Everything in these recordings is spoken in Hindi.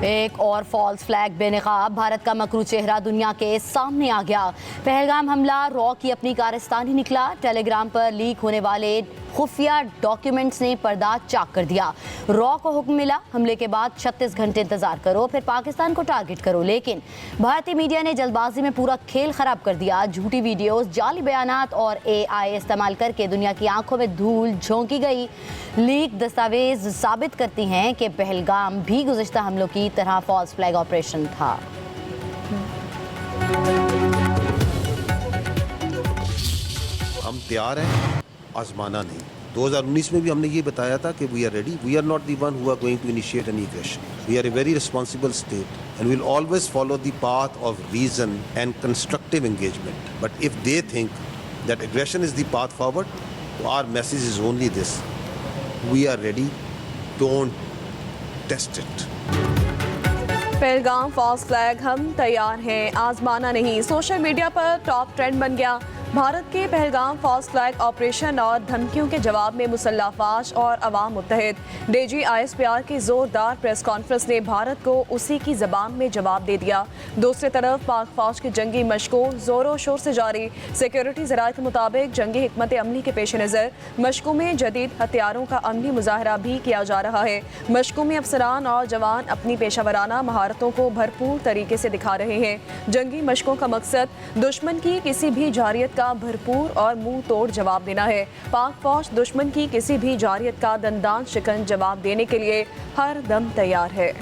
एक और फॉल्स फ्लैग बेनकाब, भारत का मकरू चेहरा दुनिया के सामने आ गया। पहलगाम हमला रॉ की अपनी कारस्तानी निकला। टेलीग्राम पर लीक होने वाले खुफिया डॉक्यूमेंट्स ने पर्दा चाक कर दिया। रॉ को हुक्म मिला, हमले के बाद 36 घंटे इंतजार करो, फिर पाकिस्तान को टारगेट करो। लेकिन भारतीय मीडिया ने जल्दबाजी में पूरा खेल खराब कर दिया। झूठी वीडियोस, जाली बयानात और AI इस्तेमाल करके दुनिया की आंखों में धूल झोंकी गई। लीक दस्तावेज साबित करती हैं कि पहलगाम भी गुज़िश्ता हमलों की तरह फॉल्स फ्लैग ऑपरेशन था। हम तैयार हैं, आजमाना नहीं। 2019 में भी हमने ये बताया था कि we are ready, we are not the one who are going to initiate any aggression, we are a very responsible state and will always follow the path of reason and constructive engagement. But if they think that aggression is the path forward, तो our message is only this: we are ready, don't test it. Pahalgam false flag, हम तैयार हैं, आजमाना नहीं, सोशल मीडिया पर टॉप ट्रेंड बन गया। भारत के पहलगाम फॉल्स फ्लैग ऑपरेशन और धमकियों के जवाब में मुसल्लह अफवाज और अवाम मुत्तहिद। DG ISPR की जोरदार प्रेस कॉन्फ्रेंस ने भारत को उसी की ज़बान में जवाब दे दिया। दूसरी तरफ पाक फौज की जंगी मशकों जोरों शोर से जारी। सिक्योरिटी ज़राए के मुताबिक जंगी हिकमत अमली के पेश नज़र मशकों में जदीद हथियारों का अमली मुजाहरा भी किया जा रहा है। मशकों में अफसरान और जवान अपनी पेशावराना महारतों को भरपूर तरीके से दिखा रहे हैं। जंगी मशकों का मकसद दुश्मन की किसी भी जारियत का भरपूर और मुंह तोड़ जवाब देना है। पाक फौज दुश्मन की किसी भी जारियत का दंदान शिकन जवाब देने के लिए हर दम तैयार है।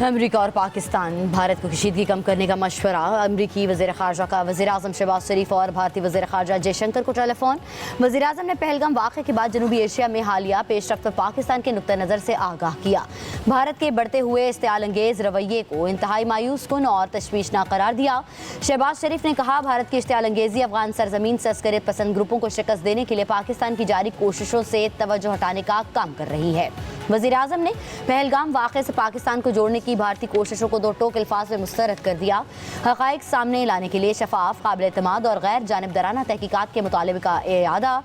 अमरीका और पाकिस्तान, भारत को कशीदगी कम करने का मशवरा। अमरीकी वज़ीर ख़ारजा का वज़ीर आज़म शहबाज शरीफ और भारतीय वज़ीर ख़ारजा जयशंकर को टेलीफोन। वज़ीर आज़म ने पहलगाम वाक़े के बाद जनूबी एशिया में हालिया पेशरफ्त पर पाकिस्तान के नुक्ता नज़र से आगाह किया। भारत के बढ़ते हुए इस्तेआल अंगेज़ रवैये को इंतहाई मायूस कुन और तशवीशनाक करार दिया। शहबाज शरीफ ने कहा, भारत की इस्तेआल अंगेज़ी अफगान सरजमीन से अस्करी पसंद ग्रुपों को शिकस्त देने के लिए पाकिस्तान की जारी कोशिशों से तवज्जो हटाने का काम कर रही है। वज़ीर आज़म ने पहलगाम वाक़े से पाकिस्तान को जोड़ने की भारतीय कोशिशों को दो टोक अल्फाज में मुस्तरद कर दिया। हक़ाइक़ सामने लाने के लिए शफाफ, काबिल एतमाद और गैर जानिबदाराना तहकीकात के मुतालबे का इरादा।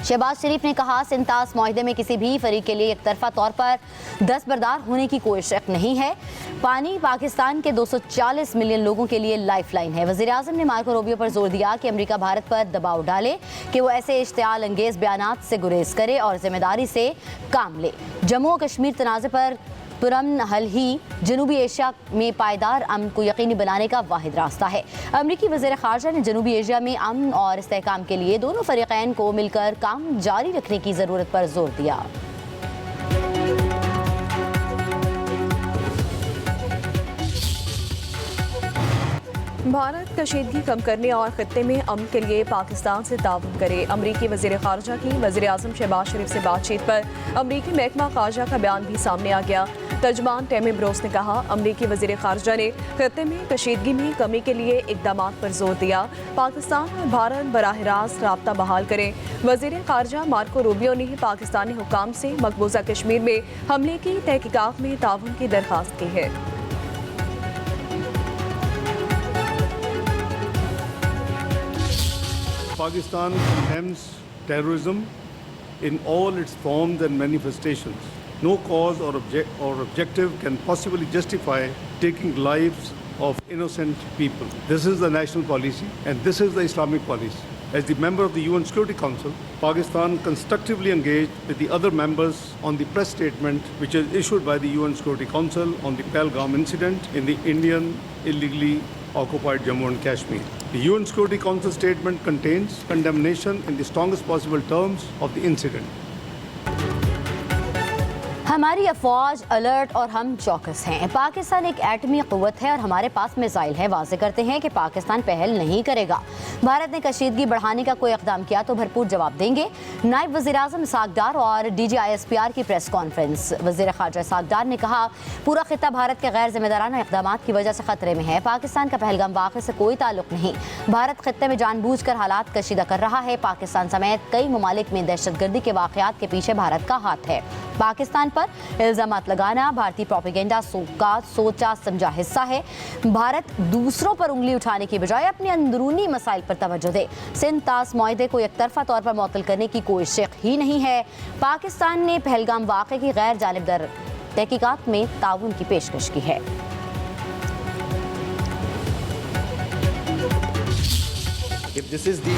शहबाज शरीफ ने कहा, सिंतास मुआहदे में किसी भी फरीक के लिए एकतरफा तौर पर दस्तबरदार होने की कोई शक नहीं है। पानी पाकिस्तान के 240 मिलियन लोगों के लिए लाइफ लाइन है। वज़ीर आज़म ने मार्को रूबियो पर जोर दिया कि अमरीका भारत पर दबाव डाले कि वो ऐसे इश्तियाल अंगेज़ बयानात से गुरेज करे और जिम्मेदारी से काम ले। जम्मू और कश्मीर तनाज़े पर पुरअमन हल ही जनूबी एशिया में पायदार अमन को यकीनी बनाने का वाहिद रास्ता है। अमरीकी वज़ीर ख़ारजा ने जनूबी एशिया में अमन और इस्तेहकाम के लिए दोनों फ़रीक़ैन को मिलकर काम जारी रखने की ज़रूरत पर जोर दिया। भारत कशीदगी कम करने और खत्ते में अमन के लिए पाकिस्तान से ताउन करे। अमरीकी वज़ीर ख़ारजा की वज़ीर आज़म शहबाज शरीफ से बातचीत पर अमरीकी महकमा ख़ारजा का बयान भी सामने आ गया। तर्जमान टेमी ब्रोस ने कहा, अमरीकी वज़ीर ख़ारजा ने खत्ते में कशीदगी में कमी के लिए इक़दामात पर जोर दिया। पाकिस्तान और भारत बराह रास्त राब्ता बहाल करें। वज़ीर ख़ारजा मार्को रूबियो ने पाकिस्तानी हुकाम से मकबूजा कश्मीर में हमले की तहकीकात में ताउन की दरख्वास्त की है। Pakistan condemns terrorism in all its forms and manifestations. No cause or objective can possibly justify taking lives of innocent people. This is the national policy and this is the Islamic policy. As the member of the UN Security Council, Pakistan constructively engaged with the other members on the press statement which is issued by the UN Security Council on the Pahalgam incident in the Indian illegally occupied Jammu and Kashmir. The UN Security Council statement contains condemnation in the strongest possible terms of the incident. हमारी अफवाज अलर्ट और हम चौकस हैं। पाकिस्तान एक एटमी क़ुव्वत है और हमारे पास मिसाइल है। वाज़े करते हैं कि पाकिस्तान पहल नहीं करेगा। भारत ने कशीदगी बढ़ाने का कोई इक़दाम किया तो भरपूर जवाब देंगे। नायब वज़ीर आज़म इसहाक़ डार और DG ISPR की प्रेस कॉन्फ्रेंस। वज़ीर ख़ारजा इसहाक़ डार ने कहा, पूरा खित्ता भारत के गैर जिम्मेदाराना इक़दामात की वजह से ख़तरे में है। पाकिस्तान का पहलगाम वाक़े से कोई ताल्लुक़ नहीं। भारत खित्ते में जानबूझकर हालात कशीदा कर रहा है। पाकिस्तान समेत कई ममालिक में दहशतगर्दी के वाक़यात के पीछे भारत का हाथ है। पाकिस्तान पर इल्ज़ामात लगाना भारतीय प्रोपेगेंडा का सोचा समझा हिस्सा है। भारत दूसरों पर उंगली उठाने की बजाय अपने अंदरूनी मसाइल पर तवज्जो दे। सिंध तास मुआहदे को एकतरफा तौर पर मुअत्तल करने की कोई शिक ही नहीं है। पाकिस्तान ने पहलगाम वाक़े की गैर जानिबदार तहकीकात में ताउन की पेशकश की है। If this is the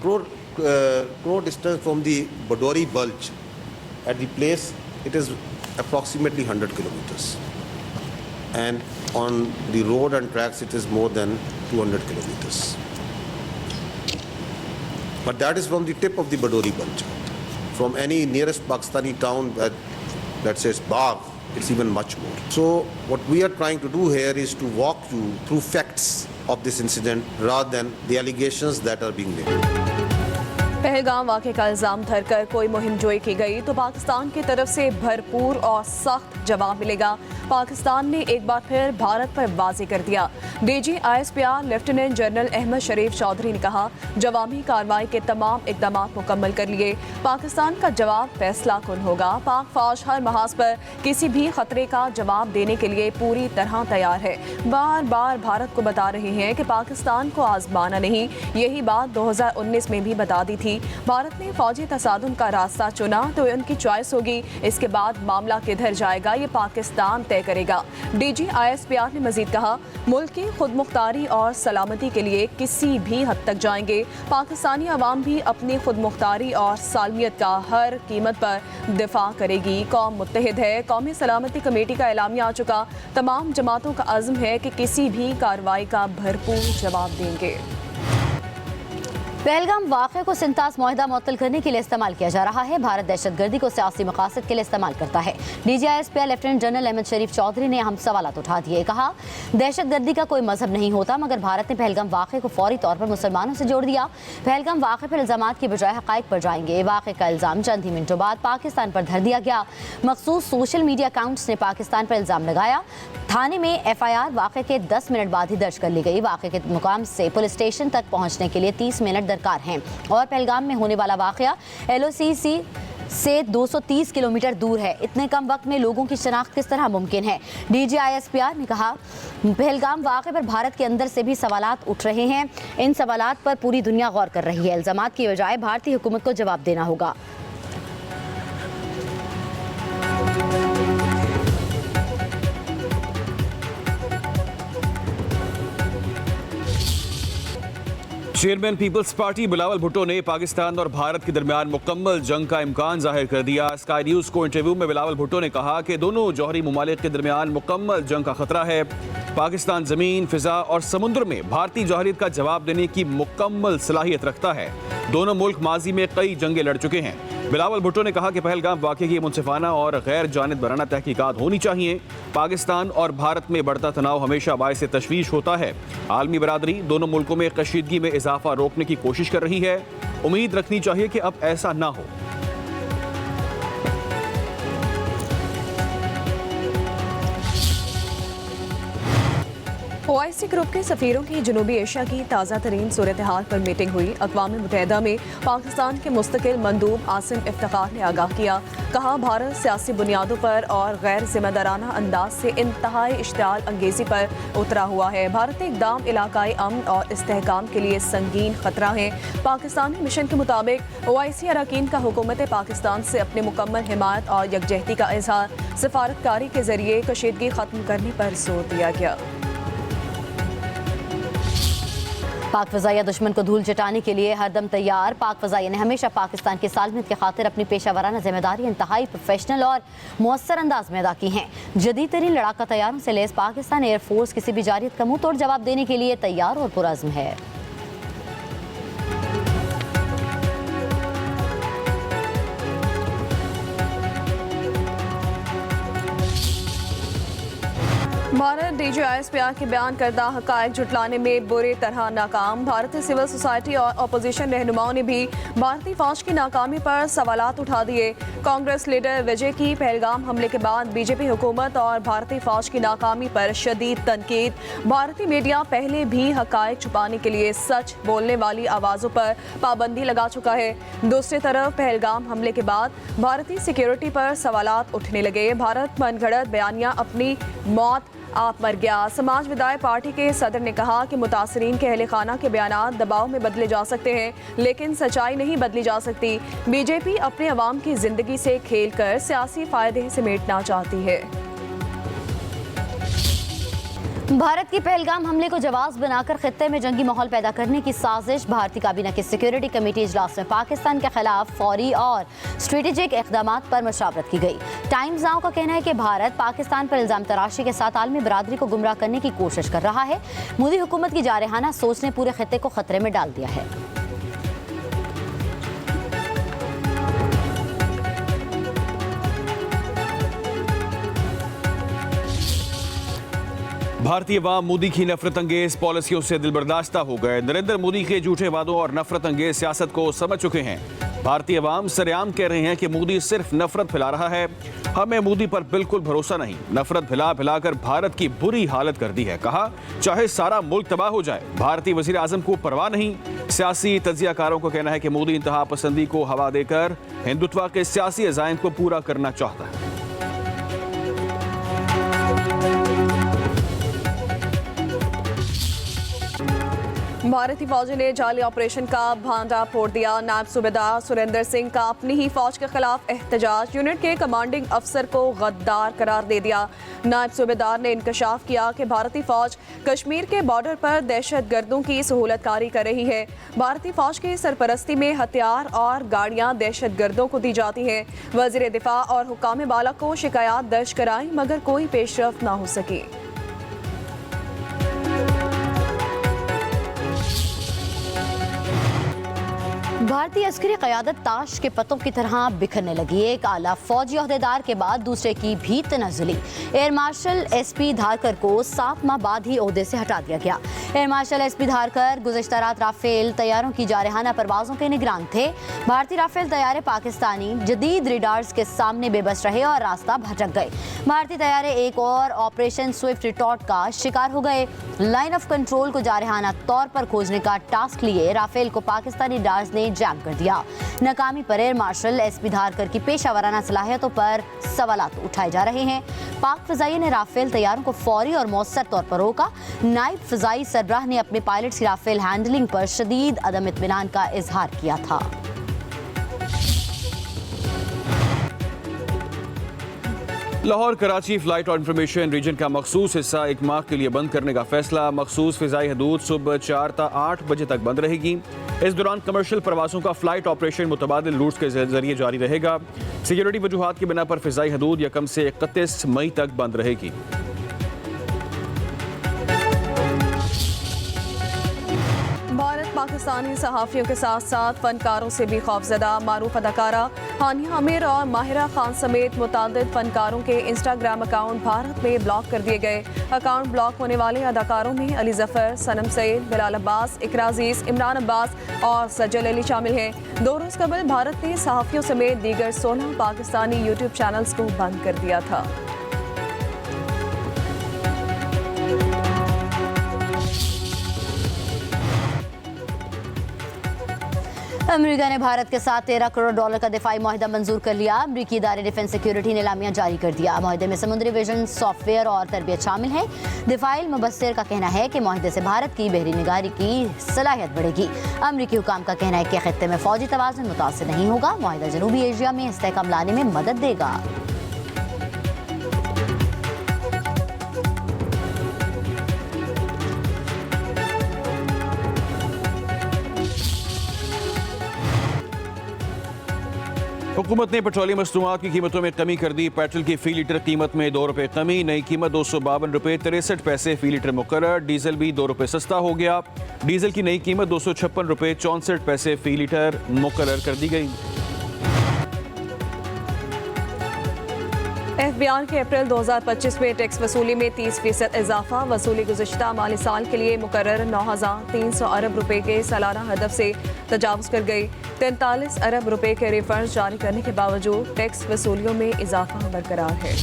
crore distance from the Badori Bulge, at the place it is approximately 100 kilometers, and on the road and tracks it is more than 200 kilometers. But that is from the tip of the Badori Bulge. From any nearest Pakistani town that says Bagh, it's even much more. So what we are trying to do here is to walk you through facts of this incident rather than the allegations that are being made. Pahalgam वाक़े का इल्ज़ाम धरकर कोई मुहिम जोई की गई तो पाकिस्तान की तरफ से भरपूर और सख्त जवाब मिलेगा। पाकिस्तान ने एक बार फिर भारत पर वाज़ेह कर दिया। DG ISPR lieutenant general Ahmed Sharif Chaudhry ने कहा, जवाबी कार्रवाई के तमाम इक़दाम मुकम्मल कर लिए। पाकिस्तान का जवाब फैसला कुन होगा। पाक फौज हर महाज पर किसी भी खतरे का जवाब देने के लिए पूरी तरह तैयार है। बार बार भारत को बता रहे हैं कि पाकिस्तान को आजमाना नहीं। यही बात 2019 में भी बता दी थी। भारत ने फौजी तसादुम का रास्ता चुना तो उनकी चॉइस होगी। इसके बाद मामला किधर जाएगा ये पाकिस्तान तय करेगा। डीजी ISPR ने मजीद कहा, मुल्क की खुद मुख्तारी और सलामती के लिए किसी भी हद तक जाएंगे। पाकिस्तानी अवाम भी अपनी खुद मुख्तारी और सालमियत का हर कीमत पर दिफा करेगी। कौम मुत्तहिद है। कौमी सलामती कमेटी का एलामिया आ चुका। तमाम जमातों का अज़्म है कि किसी भी कार्रवाई का भरपूर जवाब देंगे। पहलगाम वाक़े को सिंतास मुआहदा मुअत्तल करने के लिए इस्तेमाल किया जा रहा है। भारत दहशतगर्दी को सियासी मकासद के लिए इस्तेमाल करता है। DG ISPR lieutenant general Ahmed Sharif Chaudhry ने अहम सवालात उठा दिए। कहा, दहशतगर्दी का कोई मजहब नहीं होता, मगर भारत ने पहलगाम वाक़े को फौरी तौर पर मुसलमानों से जोड़ दिया। पहलगाम वाक़े पर इल्ज़ामात की बजाय हक़ाइक़ पर जाएंगे। वाक़े का इल्ज़ाम चंद ही मिनटों बाद पाकिस्तान पर धर दिया गया। मखसूस सोशल मीडिया अकाउंट्स ने पाकिस्तान पर इल्ज़ाम लगाया। थाने में FIR वाक़े के 10 मिनट बाद ही दर्ज कर ली गई। वाक़े के मुकाम से पुलिस स्टेशन तक पहुँचने के लिए 30 मिनट दरकार हैं और पहलगाम में होने वाला वाक़या LOCC से 230 किलोमीटर दूर है। इतने कम वक्त में लोगों की शनाख्त किस तरह मुमकिन है? डीजी ISPR ने कहा, पहलगाम वाक़े पर भारत के अंदर से भी सवालात उठ रहे हैं। इन सवालात पर पूरी दुनिया गौर कर रही है। इल्ज़ामात की बजाय भारतीय हुकूमत को जवाब देना होगा। Chairman people's party Bilawal Bhutto ने पाकिस्तान और भारत के दरमियान मुकम्मल जंग का इम्कान जाहिर कर दिया। स्काई न्यूज़ को इंटरव्यू में बिलावल भुट्टो ने कहा कि दोनों जौहरी ममालिक के दरमियान मुकम्मल जंग का खतरा है। पाकिस्तान ज़मीन, फ़िज़ा और समुद्र में भारतीय जौहरियत का जवाब देने की मुकम्मल सलाहियत रखता है। दोनों मुल्क माजी में कई जंगें लड़ चुके हैं। बिलावल भुट्टो ने कहा कि पहलगाम वाक़े की मुनसिफाना और गैर जानिबदाराना तहकीकात होनी चाहिए। पाकिस्तान और भारत में बढ़ता तनाव हमेशा बाइस तशवीश होता है। आलमी बरादरी दोनों मुल्कों में कशीदगी में इजाफा रोकने की कोशिश कर रही है। उम्मीद रखनी चाहिए कि अब ऐसा ना हो। OIC ग्रुप के सफ़ीरों की जनूबी एशिया की ताज़ा तरीन सूरत हाल पर मीटिंग हुई। अक़वाम मुत्तहिदा में पाकिस्तान के मुस्तकिल मंदूब आसिम इफ्तिखार ने आगाह किया। कहा, भारत सियासी बुनियादों पर और गैर जिम्मेदाराना अंदाज से इंतहाई इश्तियाल अंगेज़ी पर उतरा हुआ है। भारतीय इक़दाम इलाकाई अमन और इस्तेहकाम के लिए संगीन खतरा है। पाकिस्तानी मिशन के मुताबिक OIC अरकान का हुकूमत पाकिस्तान से अपनी मुकम्मल हिमायत और यकजहती का इजहार सिफारतकारी के जरिए कशीदगी ख़त्म करने पर जोर दिया गया। पाक फ़ज़ाइया दुश्मन को धूल चटाने के लिए हरदम तैयार। पाक फ़ज़ाइया ने हमेशा पाकिस्तान की सालमियत की खातिर अपनी पेशावराना जिम्मेदारी इंतहाई प्रोफेशनल और मौसर अंदाज में अदा की हैं। जदीद तरीन लड़ाका तैयारों से लैस पाकिस्तान एयरफोर्स किसी भी जारियत का मुंह तोड़ जवाब देने के लिए तैयार और पुरअज़्म है। भारत डीजी ISPR के बयान करदा हक़ाइक़ जुटलाने में बुरी तरह नाकाम। भारतीय सिविल सोसाइटी और अपोजिशन रहनुमाओं ने भी भारतीय फौज की नाकामी पर सवालात उठा दिए। कांग्रेस लीडर विजय की पहलगाम हमले के बाद BJP हुकूमत और भारतीय फौज की नाकामी पर शदीद तनकीद। भारतीय मीडिया पहले भी हक़ाइक़ छुपाने के लिए सच बोलने वाली आवाज़ों पर पाबंदी लगा चुका है। दूसरी तरफ पहलगाम हमले के बाद भारतीय सिक्योरिटी पर सवालात उठने लगे। भारत मनगढ़ंत बयानिया अपनी मौत आप मर गया। समाज विदाय पार्टी के सदर ने कहा कि मुतासरीन के अहले खाना के बयानात दबाव में बदले जा सकते हैं, लेकिन सच्चाई नहीं बदली जा सकती। बीजेपी अपने अवाम की जिंदगी से खेल कर सियासी फायदे समेटना चाहती है। भारत की पहलगाम हमले को जवाब बनाकर खित्ते में जंगी माहौल पैदा करने की साजिश। भारतीय काबीना की सिक्योरिटी कमेटी इजलास में पाकिस्तान के खिलाफ फौरी और स्ट्रेटेजिक इक़दामात पर मशावरत की गई। टाइम्स नाउ का कहना है कि भारत पाकिस्तान पर इल्जाम तराशी के साथ आलमी बरादरी को गुमराह करने की कोशिश कर रहा है। मोदी हुकूमत की जारहाना सोच ने पूरे खित्ते को खतरे में डाल दिया है। भारतीय अवाम मोदी की नफरत अंगेज पॉलिसियों से दिलबर्दाश्ता हो गए। नरेंद्र मोदी के झूठे वादों और नफरत अंगेज सियासत को समझ चुके हैं। भारतीय अवाम सरेआम कह रहे हैं कि मोदी सिर्फ नफरत फैला रहा है। हमें मोदी पर बिल्कुल भरोसा नहीं। नफरत फैला फैलाकर भारत की बुरी हालत कर दी है। कहा चाहे सारा मुल्क तबाह हो जाए, भारतीय वजीर आजम को परवाह नहीं। सियासी तज्जियाकारों का कहना है कि मोदी इंतहा पसंदी को हवा देकर हिंदुत्व के सियासी अज़ाइम को पूरा करना चाहता है। भारतीय फौज ने जाली ऑपरेशन का भांडा फोड़ दिया। नायब सूबेदार सुरेंद्र सिंह का अपनी ही फौज के खिलाफ एहतजाज। यूनिट के कमांडिंग अफसर को गद्दार करार दे दिया। नायब सूबेदार ने इंकशाफ किया कि भारतीय फौज कश्मीर के बॉर्डर पर दहशतगर्दों की सहूलतकारी कर रही है। भारतीय फौज की सरपरस्ती में हथियार और गाड़ियां दहशतगर्दों को दी जाती हैं। वजीर दिफा और हुकाम बाला को शिकायत दर्ज कराई, मगर कोई पेशरफ ना हो सकी। भारतीय अस्करी क़यादत ताश के पत्तों की तरह बिखरने लगी। एक आला फौजी ओहदेदार के बाद दूसरे की भी तनज़ुली। एयर मार्शल SP धारकर को 7 माह बाद ही ओहदे से हटा दिया गया। एयर मार्शल SP धारकर गुज़श्ता रात राफेल तैयारों की जारहाना परवाज़ों के निगरान थे। भारतीय राफेल तैयारे पाकिस्तानी जदीद रेडार्स के सामने बेबस रहे और रास्ता भटक गए। भारतीय तैयारे एक और ऑपरेशन स्विफ्ट रिटॉर्ट का शिकार हो गए। लाइन ऑफ कंट्रोल को जारहाना तौर पर खोजने का टास्क लिए राफेल को पाकिस्तानी डार्स ने जैम कर दिया। नाकामी पर एयर मार्शल SP धारकर की पेशावराना सलाहियतों पर सवालात उठाए जा रहे हैं। पाक फ़िज़ाइये ने राफेल तैयारों को फौरी और मौसर तौर पर रोका। नायब फ़िज़ाई सरबराह ने अपने पायलट्स की राफेल हैंडलिंग पर शदीद अदम इत्मीनान का इजहार किया था। लाहौर कराची फ्लाइट और इंफॉर्मेशन रीजन का मखसूस हिस्सा 1 माह के लिए बंद करने का फैसला। मखसूस फ़िज़ाई हदूद सुबह 4 ta 8 बजे तक बंद रहेगी। इस दौरान कमर्शियल परवाज़ों का फ्लाइट ऑपरेशन मुतबादिल रूट्स के जरिए जारी रहेगा। सिक्योरिटी वजूहात की बिना पर फ़िज़ाई हदूद यकम से 31 मई तक बंद रहेगी। भारत पाकिस्तानी सहाफ़ियों के साथ साथ फनकारों से भी खौफजदा। मारूफ अदाकारा हानिया आमिर और माहिरा खान समेत मुतादिद फनकारों के इंस्टाग्राम अकाउंट भारत में ब्लॉक कर दिए गए। अकाउंट ब्लॉक होने वाले अदाकारों में अली जफर, सनम सईद, बिलाल अब्बास, इकरा अजीज, इमरान अब्बास और सज्जल अली शामिल हैं। 2 रोज़ कबल भारत ने सहाफ़ियों समेत दीगर 16 पाकिस्तानी यूट्यूब चैनल्स को बंद कर दिया था। अमेरिका ने भारत के साथ $13 करोड़ का दिफाई मुआहिदा मंजूर कर लिया। अमेरिकी इदारे डिफेंस सिक्योरिटी ने एलामिया जारी कर दिया। मुआहिदे में समुद्री विजन, सॉफ्टवेयर और तरबियत शामिल है। दिफाई मुबस्सिर का कहना है कि मुआहिदे से भारत की बहरी निगारी की सलाहियत बढ़ेगी। अमेरिकी हुकाम का कहना है कि खित्ते में फौजी तवाज़ुन मुतासिर नहीं होगा। मुआहिदा जनूबी एशिया में इस्तेहकाम लाने में मदद देगा। हुकूमत ने पेट्रोलियम मसनूआत की कीमतों में कमी कर दी। पेट्रोल की फी लीटर कीमत में ₹2 कमी। नई कीमत ₹252.63 फी लीटर मुकर्रर। डीजल भी ₹2 सस्ता हो गया। डीजल की नई कीमत ₹256.64 फी लीटर मुकर्रर कर दी गई। FBI के अप्रैल 2025 में टैक्स वसूली में 30% इजाफा। वसूली गुज़श्ता माली साल के लिए मुकर्रर 9,300 अरब रुपए के सालाना हदफ से तजावुज़ कर गई। 43 अरब रुपए के रिफंड जारी करने के बावजूद टैक्स वसूलियों में इजाफा बरकरार है।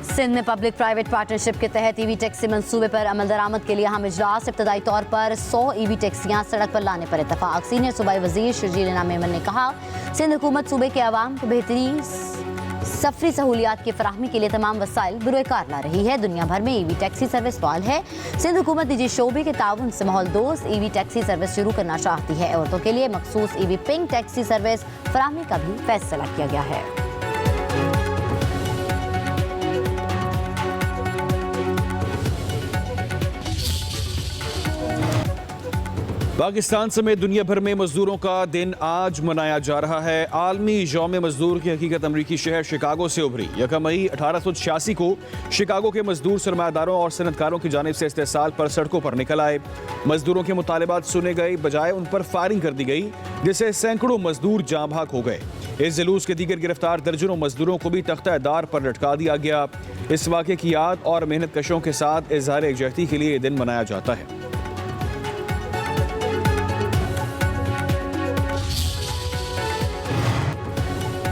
सिंध में पब्लिक प्राइवेट पार्टनरशिप के तहत EV टैक्सी मंसूबे पर अमल दरामद के लिए अहम इजलास। इब्तदाई तौर पर 100 EV टैक्सियां सड़क पर लाने पर इत्तफाक। सीनियर सूबाई वजीर शर्जील इनाम मेमन ने कहा, सिंध हुकूमत सूबे के अवाम को बेहतरीन सफरी सहूलियात की फराहमी के लिए तमाम वसाइल बुरोकार ला रही है। दुनिया भर में ईवी टैक्सी सर्विस फाल है। सिंध हुकूमत निजी शोबे के ताउन से माहौल दोस्त ईवी टैक्सी सर्विस शुरू करना चाहती है। औरतों के लिए मखसूस ईवी पिंक टैक्सी सर्विस फराहमी का भी फैसला किया गया है। पाकिस्तान समेत दुनिया भर में मजदूरों का दिन आज मनाया जा रहा है। आलमी यौम मजदूर की हकीकत अमरीकी शहर शिकागो से उभरी। 1 मई 1886 को शिकागो के मजदूर सरमायादारों और सनतकारों की जानिब से इस्तेसाल पर सड़कों पर निकल आए। मजदूरों के मुतालिबात सुने गए, बजाय उन पर फायरिंग कर दी गई, जिससे सैकड़ों मजदूर जाँ भाग हो गए। इस जुलूस के दीगर गिरफ्तार दर्जनों मजदूरों को भी तख्ता-ए-दार पर लटका दिया गया। इस वाक़े की याद और मेहनत कशों के साथ इज़हार यकजहती के लिए ये दिन मनाया जाता है।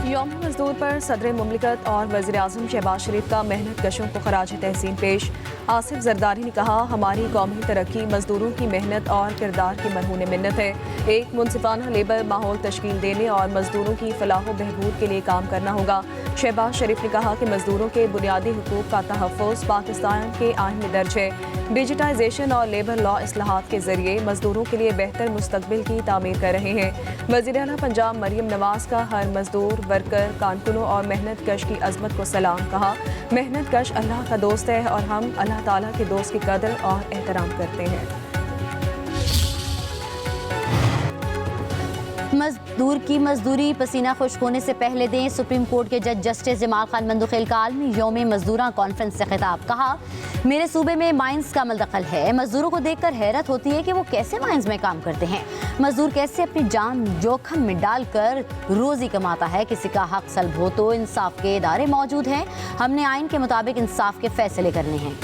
यौम मजदूर पर सदर मुमलिकत और वज़ीर आज़म शहबाज शरीफ का मेहनत कशों को खराज तहसीन पेश। आसिफ जरदारी ने कहा, हमारी कौमी तरक्की मजदूरों की मेहनत और किरदार की मरहून मिन्नत है। एक मुनसिफाना लेबर माहौल तश्कील देने और मजदूरों की फलाह व बहबूद के लिए काम करना होगा। शहबाज शरीफ ने कहा कि मजदूरों के बुनियादी हुकूक का तहफ़्फ़ुज़ पाकिस्तान के आइन में दर्ज है। डिजिटाइजेशन और लेबर लॉ इस्लाहात के जरिए मजदूरों के लिए बेहतर मुस्तकबिल की तामीर कर रहे हैं। वज़ीर आला पंजाब मरियम नवाज का हर मजदूर, वर्कर, कारकुनों और मेहनत कश की अजमत को सलाम। कहा, मेहनत कश अल्लाह का दोस्त है और हम अल्लाह ताला के दोस्त की कदर और एहतराम करते हैं। मजदूर की मजदूरी पसीना खुश्क होने से पहले दें। सुप्रीम कोर्ट के जज जस्टिस जमाल खान मंदुखेल का आलमी यौम मजदूरा कॉन्फ्रेंस से खिताब। कहा, मेरे सूबे में माइंस का अमल दखल है। मजदूरों को देखकर हैरत होती है कि वो कैसे माइंस में काम करते हैं। मजदूर कैसे अपनी जान जोखम में डालकर रोजी कमाता है। किसी का हक सल्ब हो तो इंसाफ के इदारे मौजूद हैं। हमने आइन के मुताबिक इंसाफ के फैसले करने हैं।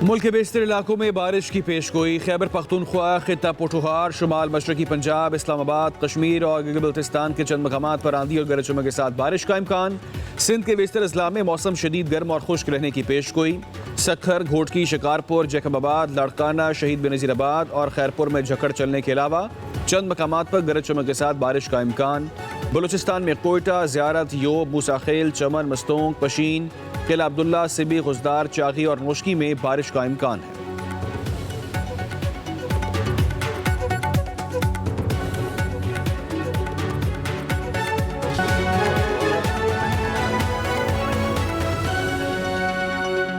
मुल्क के बेशतर इलाकों में बारिश की पेशगोई। खैबर पख्तूनख्वा, खित्ता पठुहार, शुमाल मशरकी पंजाब, इस्लामाबाद, कश्मीर और गिलगित बल्तिस्तान के चंद मकामात पर आंधी और गरज चमक के साथ बारिश का इम्कान। सिंध के बेशतर अजला में मौसम शदीद गर्म और खुश्क रहने की पेशगोई। सखर, घोटकी, शिकारपुर, जैकबाबाद, लाड़काना, शहीद बेनज़ीराबाद और खैरपुर में झकड़ चलने के अलावा चंद मकामात पर गरज चमक के साथ बारिश का इम्कान। बलूचिस्तान में कोयटा, ज़ियारत, योब, मूसाखेल, चमन, मस्तोंग, पशीन, किला अब्दुल्ला, सिबी, गुजदार, चागी और मुश्की में बारिश का इम्कान है।